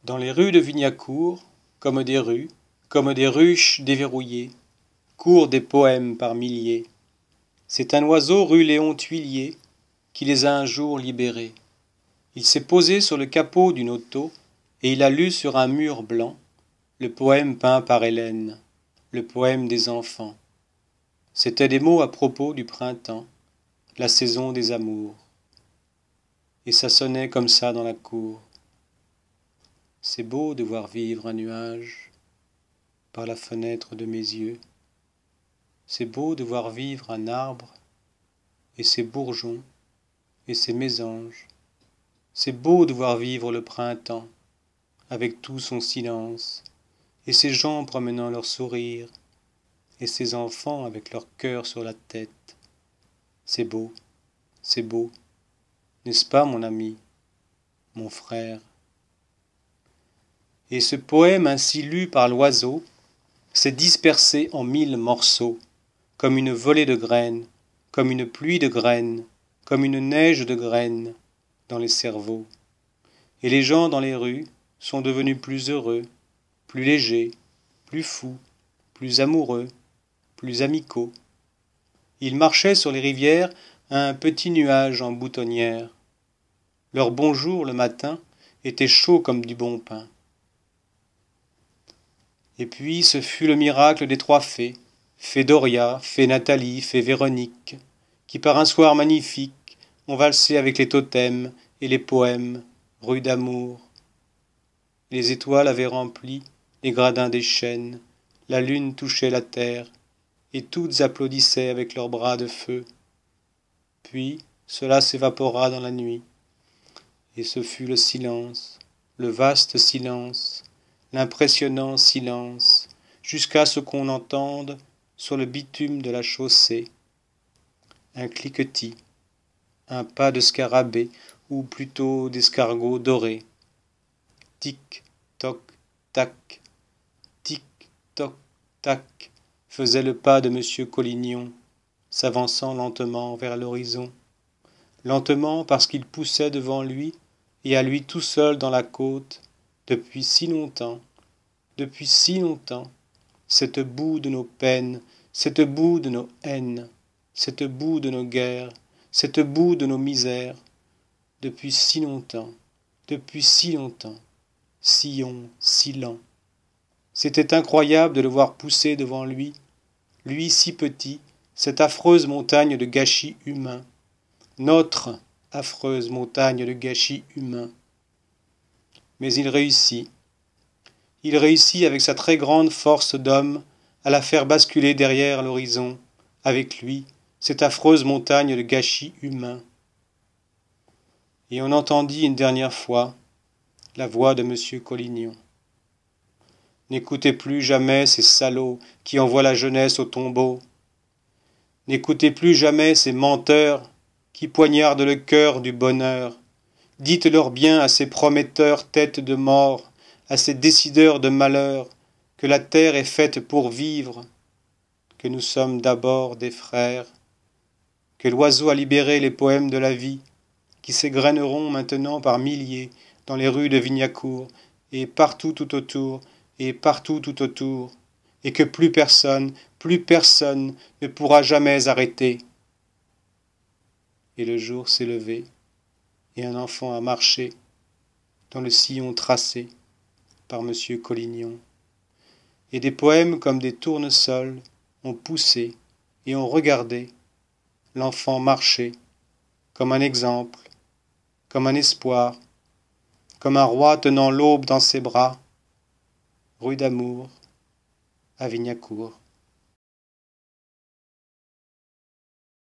Dans les rues de Vignacourt, comme des ruches déverrouillées, courent des poèmes par milliers. C'est un oiseau rue Léon Thuillier qui les a un jour libérés. Il s'est posé sur le capot d'une auto et il a lu sur un mur blanc le poème peint par Hélène, le poème des enfants. C'étaient des mots à propos du printemps, la saison des amours. Et ça sonnait comme ça dans la cour. C'est beau de voir vivre un nuage par la fenêtre de mes yeux. C'est beau de voir vivre un arbre et ses bourgeons et ses mésanges. C'est beau de voir vivre le printemps avec tout son silence et ses gens promenant leur sourire et ses enfants avec leur cœur sur la tête. C'est beau, n'est-ce pas mon ami, mon frère? Et ce poème ainsi lu par l'oiseau s'est dispersé en 1000 morceaux, comme une volée de graines, comme une pluie de graines, comme une neige de graines dans les cerveaux. Et les gens dans les rues sont devenus plus heureux, plus légers, plus fous, plus amoureux, plus amicaux. Ils marchaient sur les rivières un petit nuage en boutonnière. Leur bonjour le matin était chaud comme du bon pain. Et puis ce fut le miracle des trois fées, fée Doria, fée Nathalie, fée Véronique, qui par un soir magnifique ont valsé avec les totems et les poèmes, rue d'amour. Les étoiles avaient rempli les gradins des chênes, la lune touchait la terre, et toutes applaudissaient avec leurs bras de feu. Puis cela s'évapora dans la nuit, et ce fut le silence, le vaste silence, l'impressionnant silence, jusqu'à ce qu'on entende, sur le bitume de la chaussée, un cliquetis, un pas de scarabée, ou plutôt d'escargot doré. Tic, toc, tac, tic, toc, tac, faisait le pas de monsieur Collignon, s'avançant lentement vers l'horizon. Lentement parce qu'il poussait devant lui, et à lui tout seul dans la côte, depuis si longtemps, cette boue de nos peines, cette boue de nos haines, cette boue de nos guerres, cette boue de nos misères, depuis si longtemps, sillon, si lent. C'était incroyable de le voir pousser devant lui si petit, cette affreuse montagne de gâchis humain, notre affreuse montagne de gâchis humain. Mais il réussit avec sa très grande force d'homme à la faire basculer derrière l'horizon, avec lui, cette affreuse montagne de gâchis humain. Et on entendit une dernière fois la voix de monsieur Collignon. N'écoutez plus jamais ces salauds qui envoient la jeunesse au tombeau. N'écoutez plus jamais ces menteurs qui poignardent le cœur du bonheur. Dites-leur bien à ces prometteurs têtes de mort, à ces décideurs de malheur, que la terre est faite pour vivre, que nous sommes d'abord des frères, que l'oiseau a libéré les poèmes de la vie, qui s'égrèneront maintenant par milliers dans les rues de Vignacourt, et partout tout autour, et que plus personne ne pourra jamais arrêter. Et le jour s'est levé, et un enfant a marché dans le sillon tracé par monsieur Collignon. Et des poèmes comme des tournesols ont poussé et ont regardé l'enfant marcher comme un exemple, comme un espoir, comme un roi tenant l'aube dans ses bras, rue d'amour, à Vignacourt.